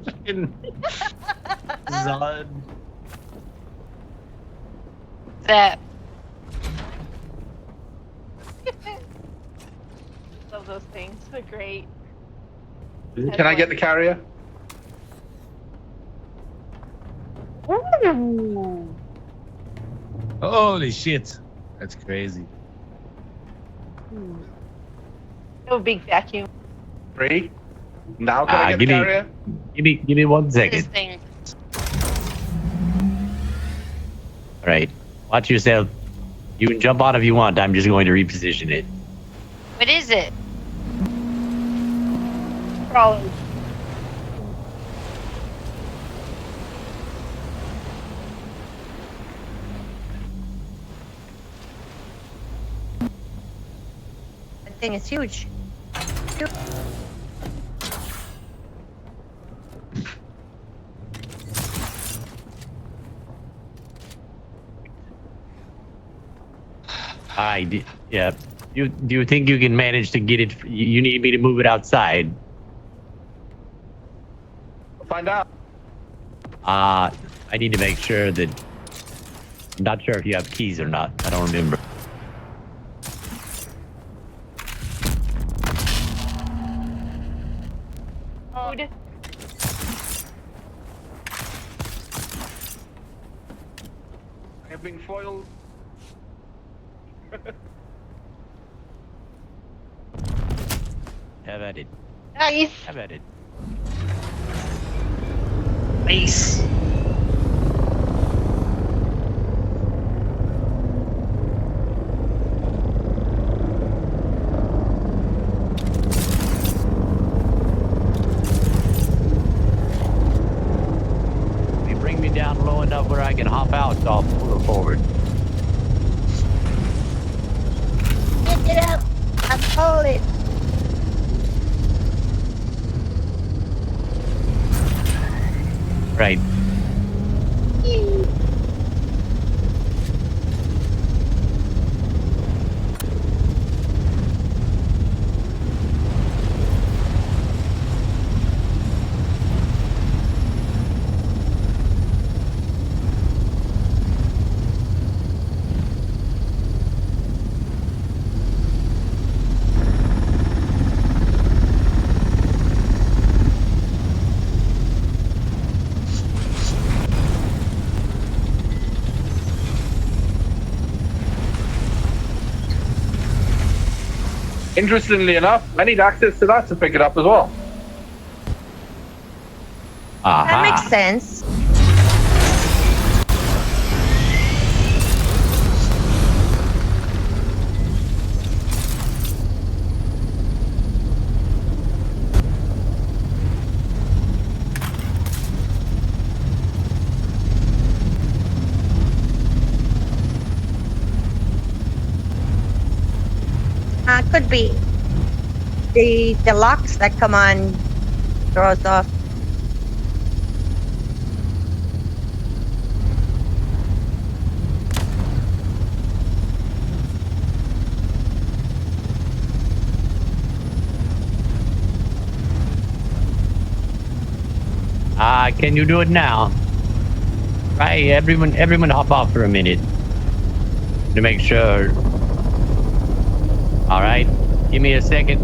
Fucking Zod. Zap. Love those things. They're great. Can I get the carrier? Ooh. Holy shit. That's crazy. No big vacuum. 3. Now can I get the carrier? Give me 1 This second. thing. All right. Watch yourself. You can jump on if you want. I'm just going to reposition it. What is it? Probably. That thing is huge. Yeah. Do you think you can manage to get it? You need me to move it outside. Find out. I need to make sure that. I'm not sure if you have keys or not. I don't remember. Food. I've been foiled. Have at it. Nice. Have at it. Nice. If you bring me down low enough where I can hop out, I'll pull it forward. Get it up. I pulled it. Right. Interestingly enough, I need access to that to pick it up as well. That makes sense. Could be the locks that come on throws off. Can you do it now? Right, everyone hop off for a minute to make sure. All right, give me a second.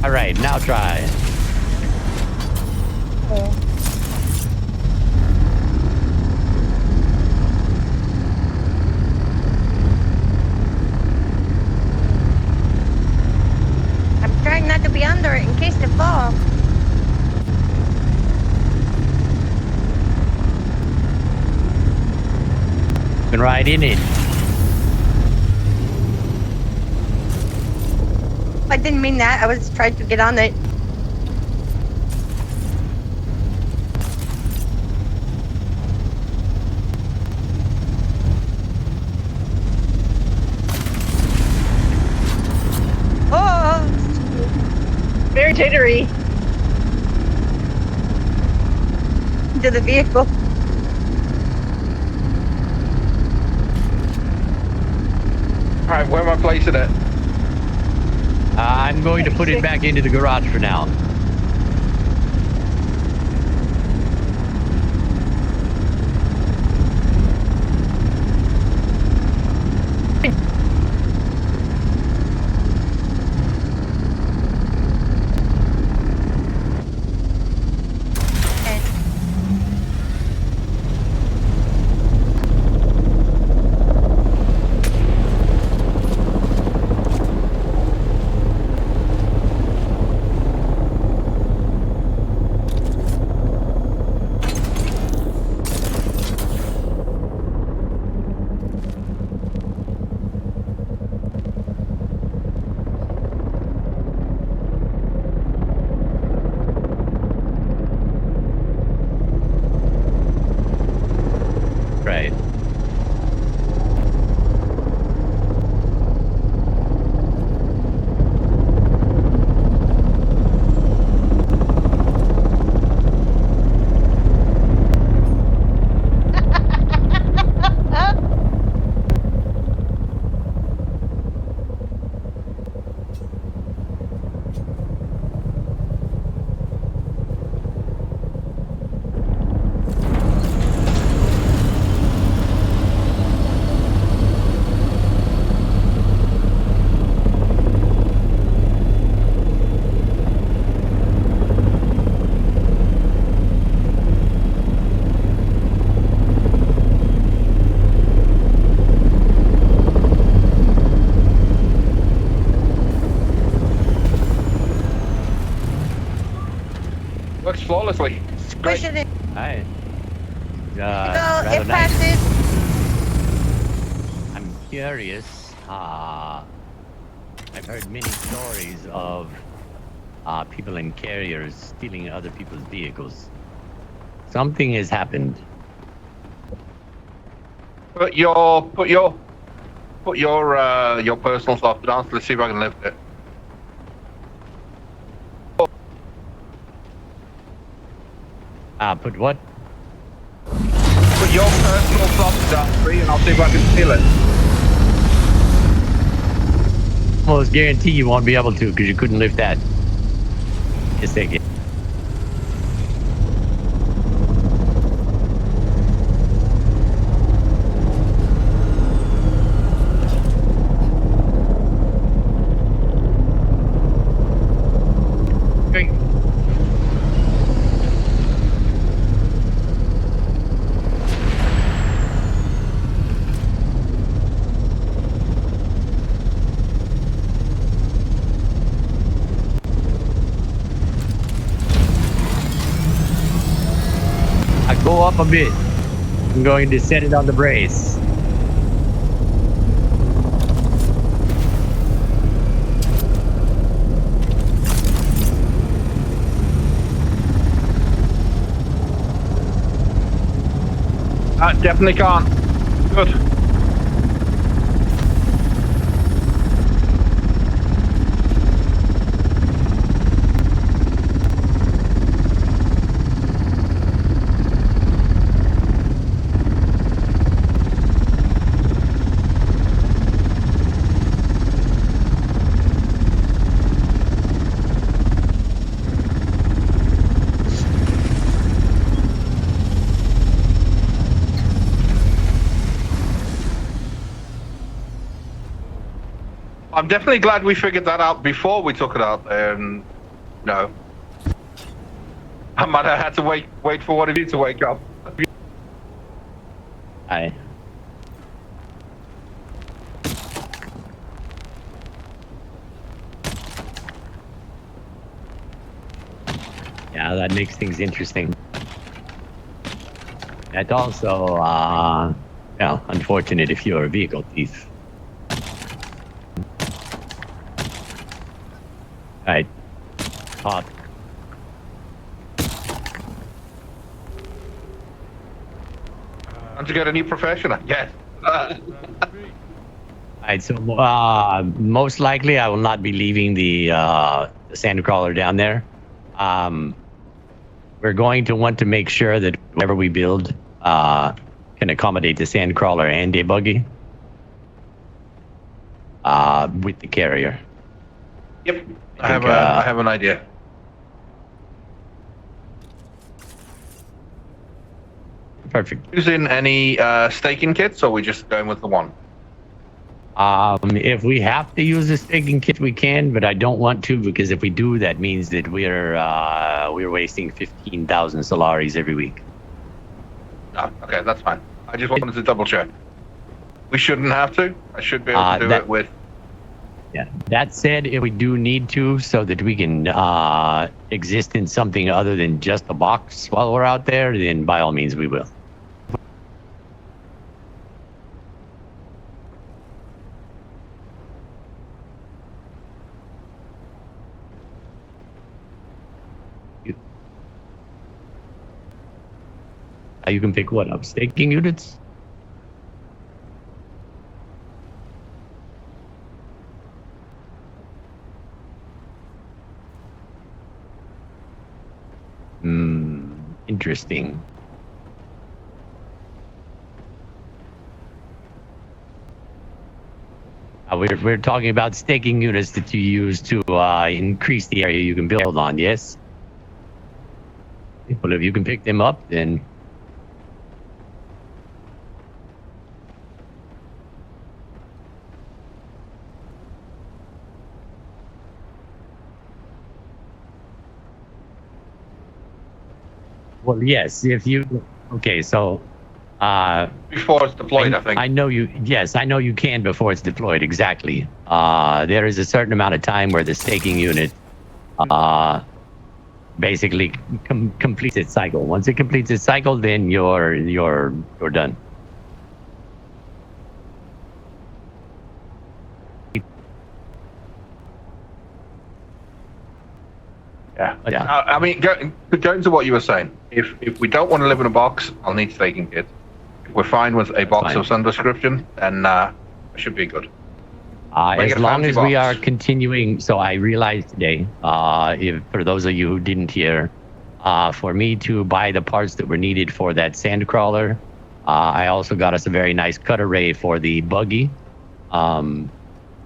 All right, now try. I'm trying not to be under it in case they fall. Been right in it. I didn't mean that. I was trying to get on it. Oh! Very jittery. into the vehicle. All right, where am I placing it? I'm going to put it back into the garage for now. Right. Works flawlessly. It's great. Pushing it. Hi. Go. Rather It nice. passes. I'm curious. I've heard many stories of people in carriers stealing other people's vehicles. Something has happened. Put your personal stuff down. Let's see if I can lift it. Put what? Put your personal stuff down, free, and I'll see if I can steal it. Almost guarantee you won't be able to because you couldn't lift that. Just take it. Great. I go up a bit. I'm going to set it on the brace. Definitely can't. Good. I'm definitely glad we figured that out before we took it out there, and no. I might have had to wait for one of you to wake up. Aye. Yeah, that makes things interesting. That's also, unfortunate if you're a vehicle thief. Alright. Hot. Time to get a new profession, I guess. Alright, so most likely I will not be leaving the sand crawler down there. we're going to want to make sure that whatever we build can accommodate the sandcrawler and a buggy with the carrier. Yep. I think, have an idea. Perfect. Using any staking kits, or are we just going with the one? If we have to use a staking kit, we can, but I don't want to, because if we do, that means that we're wasting 15,000 Solaris every week. No, okay, that's fine. I just wanted to double check. We shouldn't have to. I should be able to do it with. Yeah. That said, if we do need to, so that we can exist in something other than just a box while we're out there, then by all means we will. You can pick what up? Staking units? Interesting. We're talking about staking units that you use to increase the area you can build on, yes? Well, if you can pick them up, then... Well, yes, if you... Okay, so... before it's deployed, I think. I know you... Yes, I know you can before it's deployed, exactly. There is a certain amount of time where the staking unit basically completes its cycle. Once it completes its cycle, then you're done. Yeah. I mean, going to what you were saying, if we don't want to live in a box, I'll need staking kit. If we're fine with a box of some description, then it should be good. As long as we are continuing, so I realized today, if for those of you who didn't hear, for me to buy the parts that were needed for that sand crawler, I also got us a very nice cut array for the buggy, and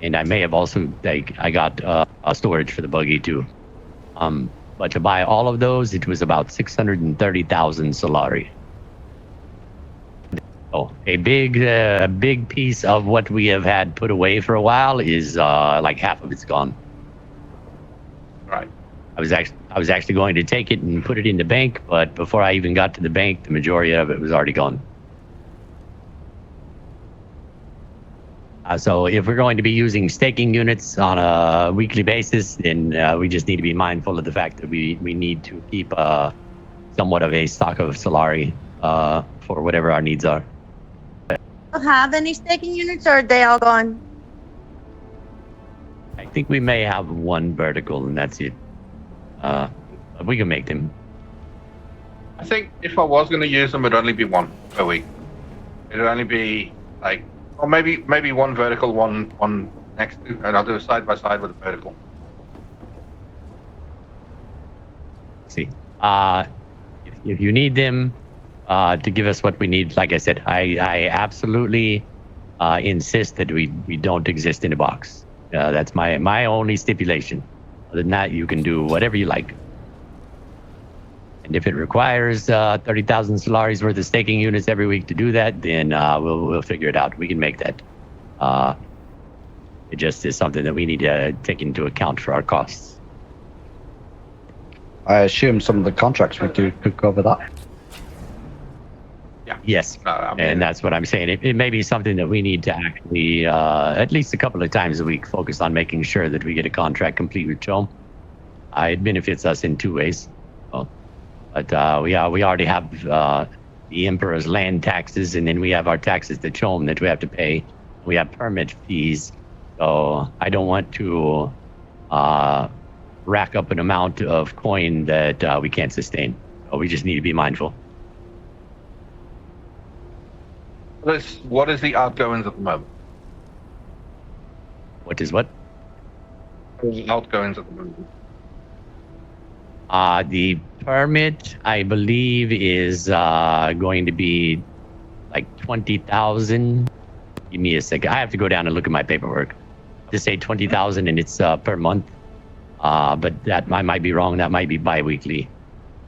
I may have also I got a storage for the buggy too. But to buy all of those, it was about 630,000 Solari. Oh, a big piece of what we have had put away for a while is like half of it's gone. Right. I was actually going to take it and put it in the bank, but before I even got to the bank, the majority of it was already gone. So if we're going to be using staking units on a weekly basis, then we just need to be mindful of the fact that we need to keep somewhat of a stock of Solari for whatever our needs are. Do you have any staking units, or are they all gone? I think we may have one vertical, and that's it. We can make them. I think if I was going to use them, it'd only be one per week. It'd only be like, or maybe one vertical, one next to, and I'll do a side by side with a vertical. See, if you need them to give us what we need, like I said, I absolutely insist that we don't exist in a box. That's my only stipulation. Other than that, you can do whatever you like. And if it requires 30,000 Solaris worth of staking units every week to do that, then we'll figure it out. We can make that. It just is something that we need to take into account for our costs. I assume some of the contracts we do could cover that. Yeah. Yes, I mean, and that's what I'm saying. It may be something that we need to actually, at least a couple of times a week, focus on making sure that we get a contract complete with Chom. It benefits us in two ways. But we already have the Emperor's land taxes, and then we have our taxes to Chom that we have to pay. We have permit fees, so I don't want to rack up an amount of coin that we can't sustain. So we just need to be mindful. What is the outgoings at the moment? What is what? What is the outgoings at the moment? The permit, I believe, is going to be like 20,000. Give me a second. I have to go down and look at my paperwork. Just say 20,000, and it's per month. But that I might be wrong. That might be bi-weekly.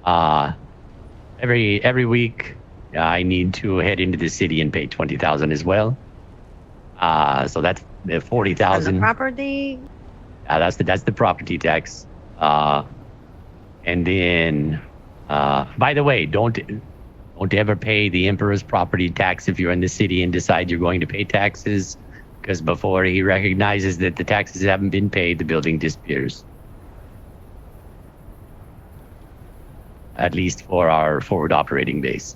Every week, I need to head into the city and pay 20,000 as well. So that's On the 40,000. property. That's the property tax. And then, by the way, don't ever pay the emperor's property tax if you're in the city and decide you're going to pay taxes, because before he recognizes that the taxes haven't been paid, the building disappears. At least for our forward operating base.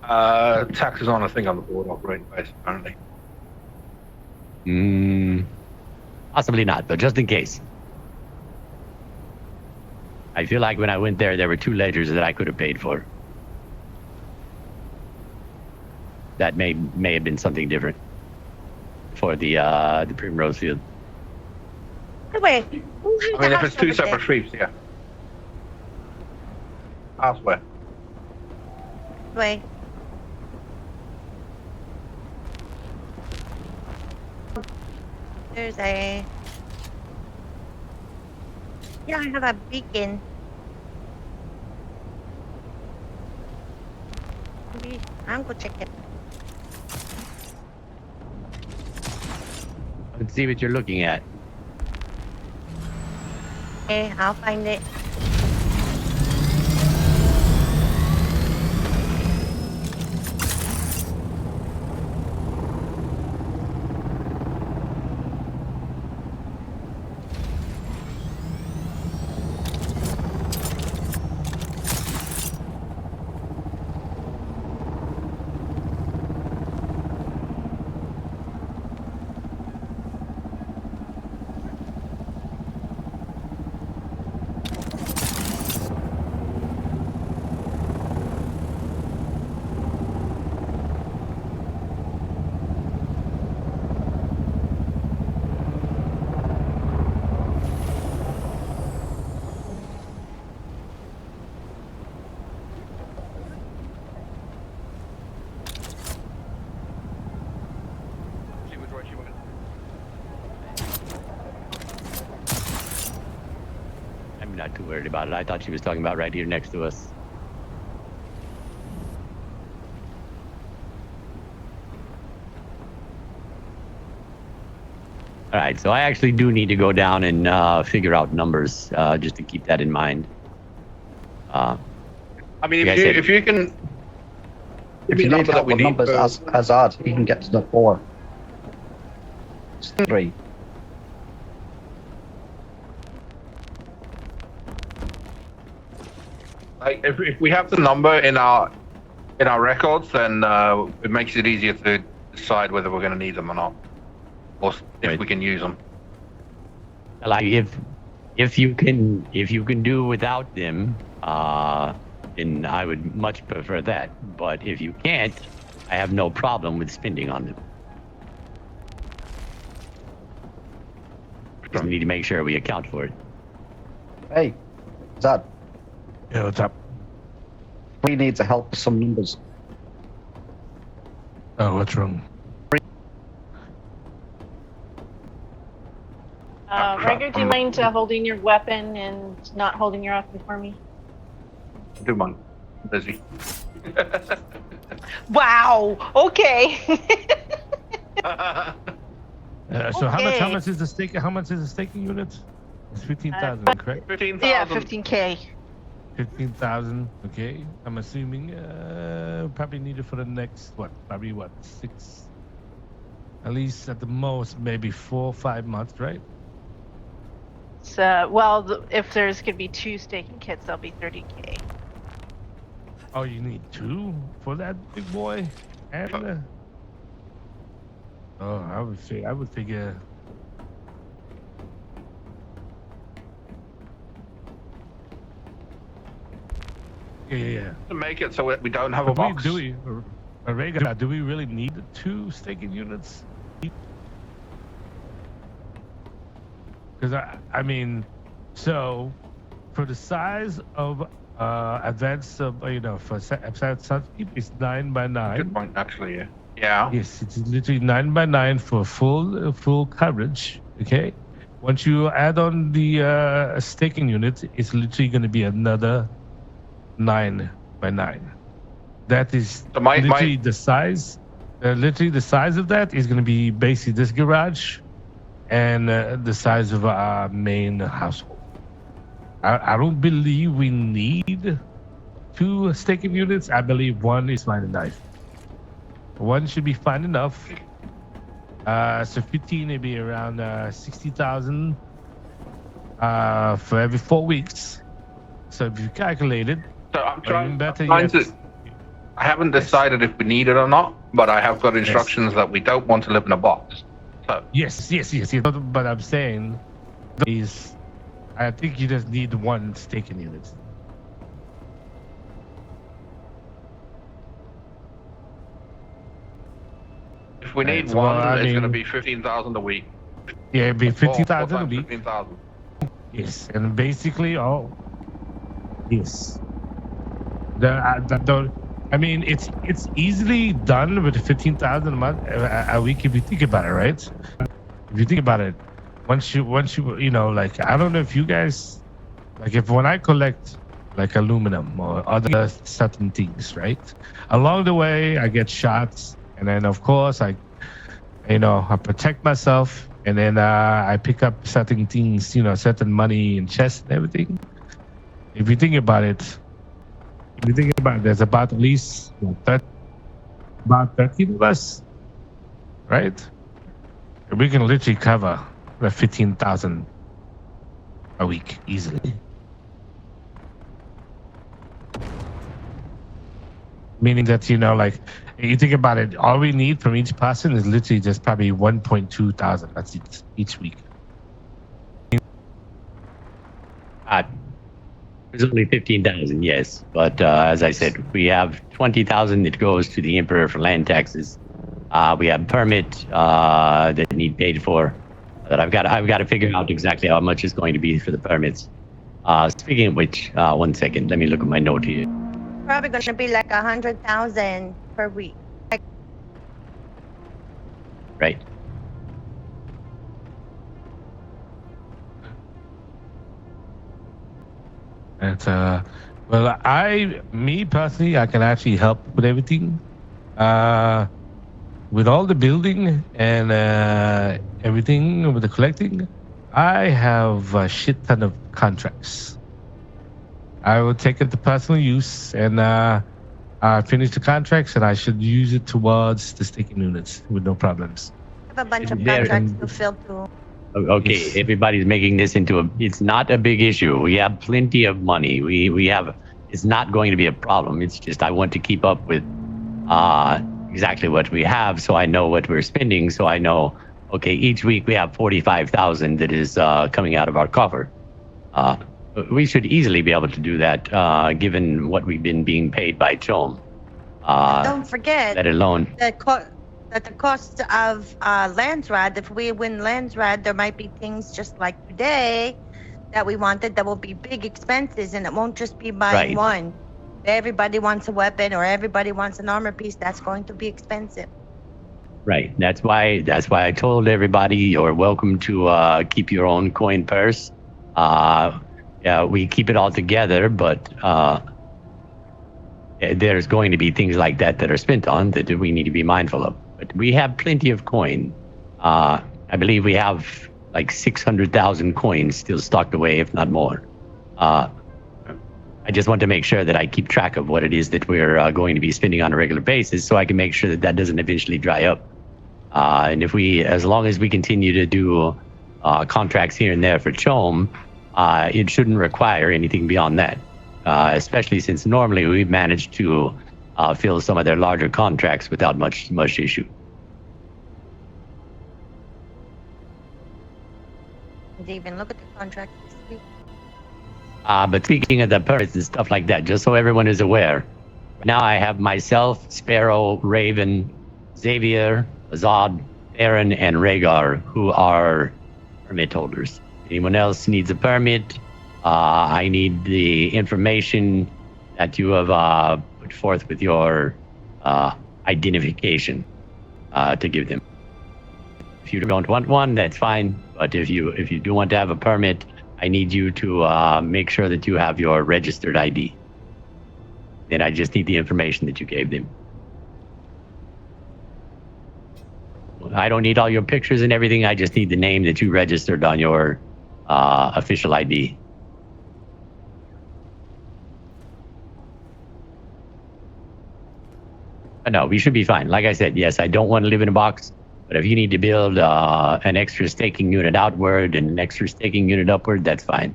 Taxes on a thing on the board operating base, apparently. Possibly not, but just in case. I feel like when I went there were 2 ledgers that I could have paid for. That may have been something different for the Primrose Field. By the way, I mean, if it's 2 separate streets, yeah. Elsewhere. Wait. There's a. Yeah, I have a beacon. Maybe I'm gonna check it. Let's see what you're looking at. Okay, I'll find it. I'm not too worried about it. I thought she was talking about right here next to us. All right, so I actually do need to go down and figure out numbers, just to keep that in mind. I mean, Like I said- if you can, If you need help with numbers, as odd, you can get to the 4. It's 3. like, if we have the number in our records, then it makes it easier to decide whether we're going to need them or not, or if Right. we can use them. Like if you can do without them, then I would much prefer that. But if you can't, I have no problem with spending on them. Just need to make sure we account for it. Hey, Zad, Yeah, what's up? we need to help with some numbers. Oh, what's wrong? Ryger, do you mind holding your weapon and not holding your weapon for me? Do mine. I'm busy. Wow. Okay. So how Okay. much is the stake? How much is the staking unit? It's 15,000, correct? 15,000. Yeah, 15K. 15,000. Okay. I'm assuming probably needed for the next probably 6, at least at the most maybe 4 or 5 months, right? So, well, if there's gonna be 2 staking kits, that'll be 30K. Oh, you need 2 for that big boy? And oh, I would figure. Yeah. To make it so we don't have a box. Do we, Rhaegar, do we really need 2 staking units? Because I mean, so for the size of advanced, for advanced Sunkeep, it's 9 by 9. Good point, actually. Yeah. Yeah. Yes, it's literally 9 by 9 for full coverage. Okay. Once you add on the staking unit, it's literally going to be another 9 by 9. That is So literally the size. Literally the size of that is going to be basically this garage, and the size of our main household. I don't believe we need 2 staking units. I believe 1 is fine enough. 1 should be fine enough. So 15 would be around 60,000 for every 4 weeks. So if you calculate it, So I'm trying better to. I haven't decided if we need it or not, but I have got instructions that we don't want to live in a box. So yes. But I'm saying is, I think you just need 1 staking unit. if we need Right, so, one, it's I going to mean- be 15,000 a week. Yeah, it'd be 15,000 a times week. 15,000. Yes, and basically, yes. I mean, it's easily done with 15,000 a month a week if you think about it, right? If you think about it, once you like, I don't know if you guys, like, when I collect like aluminum or other certain things, right? Along the way, I get shots, and then of course I protect myself. And then I pick up certain things, certain money and chests and everything. If you think about it, there's about at least about 13 of us, right? We can literally cover the 15,000 a week easily. Meaning that, like, you think about it, all we need from each person is literally just probably 1.2 thousand. That's it, each week. There's only 15,000, yes. But as I said, we have 20,000 that goes to the Emperor for land taxes. We have permit that need paid for. That I've got to figure out exactly how much is going to be for the permits. Speaking of which, 1 second, let me look at my note here. Probably going to be like 100,000 per week. Right. And well, me personally, I can actually help with everything, with all the building and everything with the collecting. I have a shit ton of contracts. I will take it to personal use and finish the contracts, and I should use it towards the staking units with no problems. I have a bunch of There- contracts to fill too. Okay, Yes. everybody's making this into it's not a big issue. We have plenty of money. We have, it's not going to be a problem. It's just I want to keep up with exactly what we have, so I know what we're spending, so I know, okay, each week we have 45,000 that is coming out of our coffer. We should easily be able to do that, given what we've been being paid by Chom. Don't forget Let alone, that the cost of Landsrad, if we win Landsrad, there might be things just like today that we wanted that will be big expenses, and it won't just be buying Right. one. Everybody wants a weapon or everybody wants an armor piece. That's going to be expensive. right. That's why I told everybody you're welcome to keep your own coin purse. Yeah, we keep it all together, but there's going to be things like that are spent on that we need to be mindful of. But we have plenty of coin. I believe we have like 600,000 coins still stocked away, if not more. I just want to make sure that I keep track of what it is that we're going to be spending on a regular basis, so I can make sure that doesn't eventually dry up. And as long as we continue to do contracts here and there for Chom, it shouldn't require anything beyond that. Especially since normally we've managed to fill some of their larger contracts without much issue. Did you even look at the contract this week? But speaking of the permits and stuff like that, just so everyone is aware, now I have myself, Sparrow, Raven, Xavier, Azad, Aaron, and Rhaegar, who are permit holders. Anyone else needs a permit, I need the information that you have put forth with your identification to give them. If you don't want one, that's fine. But if you do want to have a permit, I need you to make sure that you have your registered ID. Then I just need the information that you gave them. I don't need all your pictures and everything. I just need the name that you registered on your official ID. No, we should be fine. Like I said, yes, I don't want to live in a box. But if you need to build an extra staking unit outward and an extra staking unit upward, that's fine.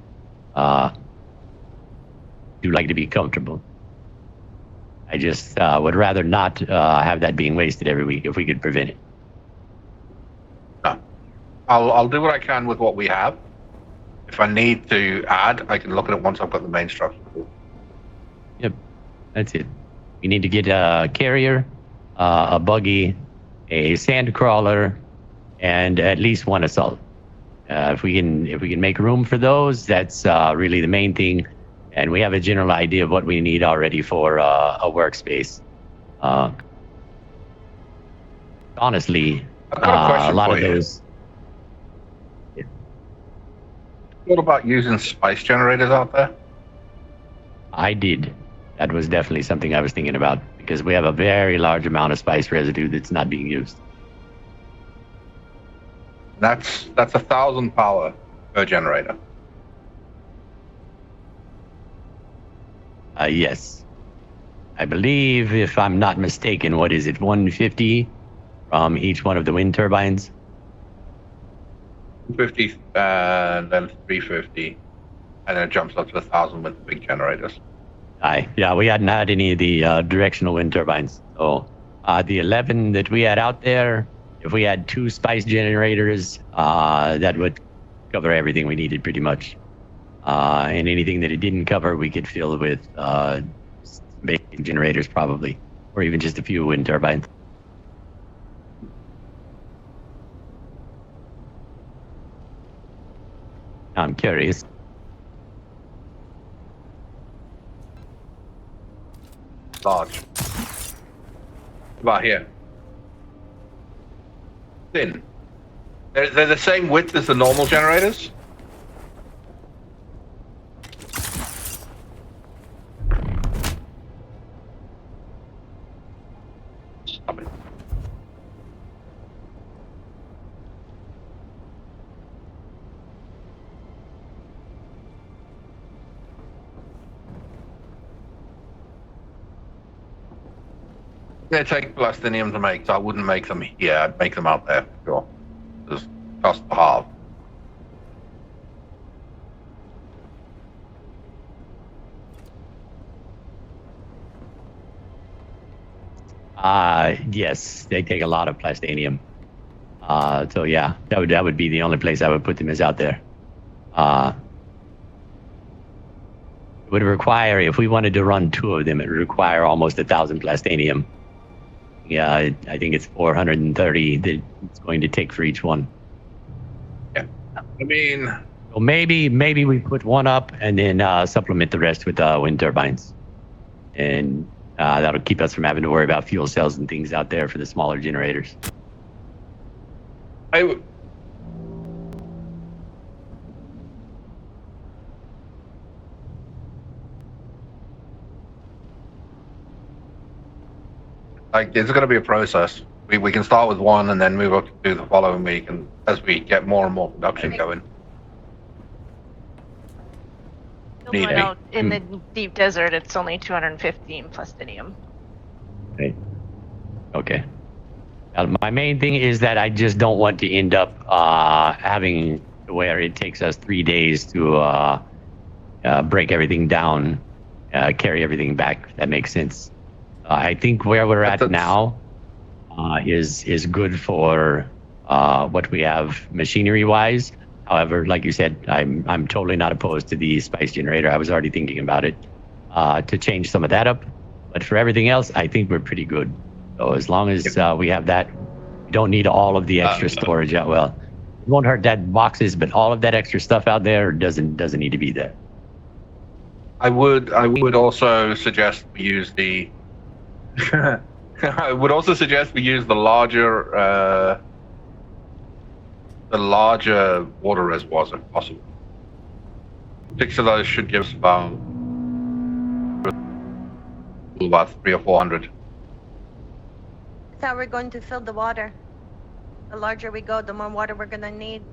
Do like to be comfortable. I just would rather not have that being wasted every week if we could prevent it. No. I'll do what I can with what we have. If I need to add, I can look at it once I've got the main structure. Yep, that's it. We need to get a carrier, a buggy, a sand crawler, and at least one assault. If we can make room for those, that's really the main thing. And we have a general idea of what we need already for a workspace. Honestly, a lot of those. What about using spice generators out there? I did. That was definitely something I was thinking about because we have a very large amount of spice residue that's not being used. That's 1,000 power per generator. Yes. I believe, if I'm not mistaken, what is it, 150 from each one of the wind turbines? 50 and then 350, and then it jumps up to 1,000 with the big generators. Yeah, we hadn't had any of the directional wind turbines. So the 11 that we had out there, if we had 2 spice generators, that would cover everything we needed pretty much. And anything that it didn't cover, we could fill with basic generators probably, or even just a few wind turbines. I'm curious. Large. About here. Thin. They're the same width as the normal generators. Stop it. They take plastinium to make, so I wouldn't make them here. I'd make them out there, sure. Just cost half. Yes, they take a lot of plastinium. So yeah, that would be the only place I would put them is out there. It would require, if we wanted to run 2 of them, it would require almost 1,000 plastinium. Yeah, I think it's 430 that it's going to take for each one. Yeah, I mean, so maybe we put one up and then supplement the rest with wind turbines, and that'll keep us from having to worry about fuel cells and things out there for the smaller generators. Like, it's going to be a process. We can start with one and then move up to the following week, and as we get more and more production going. Build one out in the deep desert, it's only 215 plastinium. Okay. My main thing is that I just don't want to end up having where it takes us 3 days to break everything down, carry everything back. If that makes sense. I think where we're at now is good for what we have machinery-wise. However, like you said, I'm totally not opposed to the spice generator. I was already thinking about it to change some of that up. But for everything else, I think we're pretty good. So as long as we have that, we don't need all of the extra storage out. Well, it won't hurt that boxes, but all of that extra stuff out there doesn't need to be there. I would also suggest we use the. I would also suggest we use the larger water reservoirs if possible. 6 of those should give us about 300 or 400. That's how we're going to fill the water. The larger we go, the more water we're gonna need.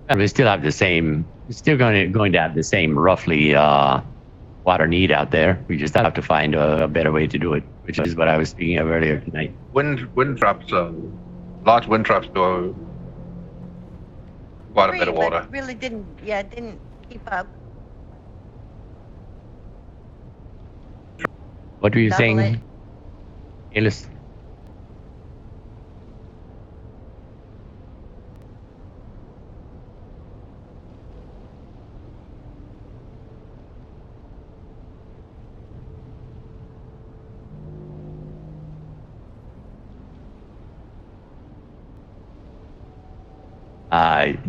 And we still have the same. We're still going to have the same roughly water need out there. We just have to find a better way to do it, which is what I was speaking of earlier tonight. Wind traps, large wind traps do quite a bit of water. But really didn't keep up. What were you Double saying, it. Alice?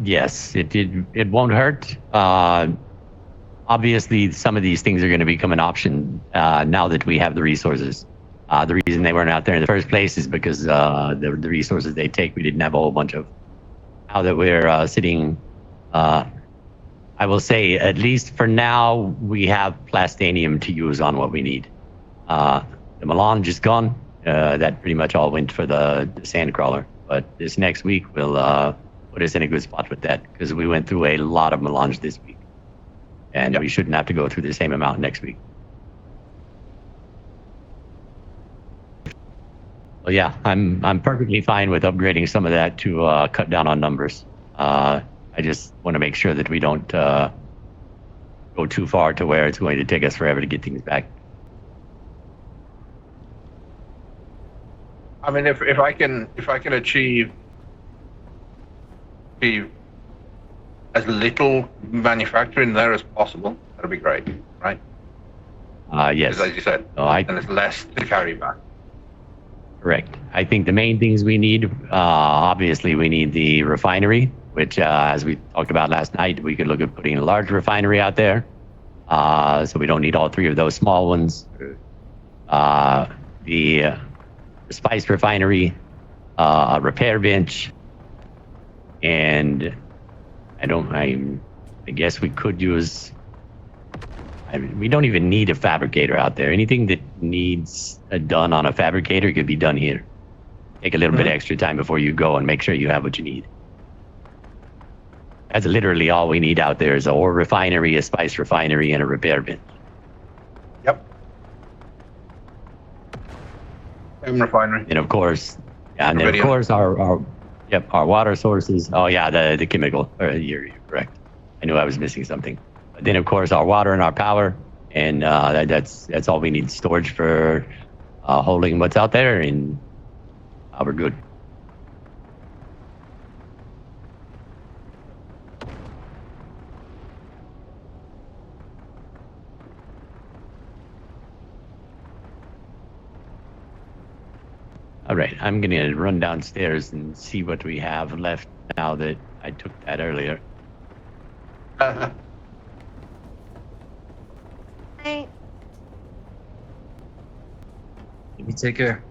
Yes, it did. It won't hurt. Obviously, some of these things are going to become an option now that we have the resources. The reason they weren't out there in the first place is because the resources they take, we didn't have a whole bunch of. Now that we're sitting, I will say, at least for now, we have plastanium to use on what we need. The melange is gone. That pretty much all went for the sand crawler. But this next week will put us in a good spot with that, because we went through a lot of melange this week. And we shouldn't have to go through the same amount next week. Well, yeah, I'm perfectly fine with upgrading some of that to cut down on numbers. I just want to make sure that we don't go too far to where it's going to take us forever to get things back. I mean, if I can achieve as little manufacturing there as possible, that'd be great, right? Yes. As you said, and it's less to carry back. Correct. I think the main things we need, obviously, we need the refinery, which, as we talked about last night, we could look at putting a large refinery out there, so we don't need all 3 of those small ones. The spice refinery, a repair bench, and I guess we could use. We don't even need a fabricator out there. Anything that needs done on a fabricator could be done here. Take a little bit extra time before you go and make sure you have what you need. That's literally all we need out there is a ore refinery, a spice refinery, and a repair bin. Yep. And refinery. And of course, and then of course our water sources. Oh yeah, the chemical. You're correct. I knew I was missing something. But then of course our water and our power, and that's all we need. Storage for holding what's out there, and we're good. All right, I'm gonna run downstairs and see what we have left now that I took that earlier. Hey, You take care.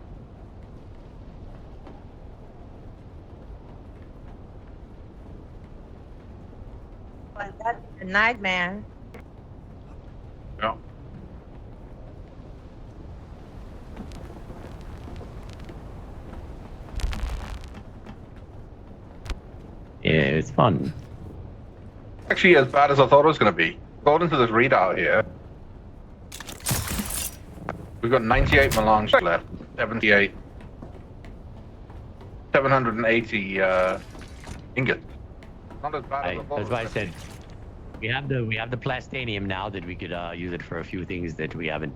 well, that's a nightmare. Yeah. Yeah, it's fun. Actually, as bad as I thought it was going to be. According to this readout here, we've got 98 melange left, 78, 780 ingots. Not as bad as I thought. That's why I said we have the plastanium now that we could use it for a few things that we haven't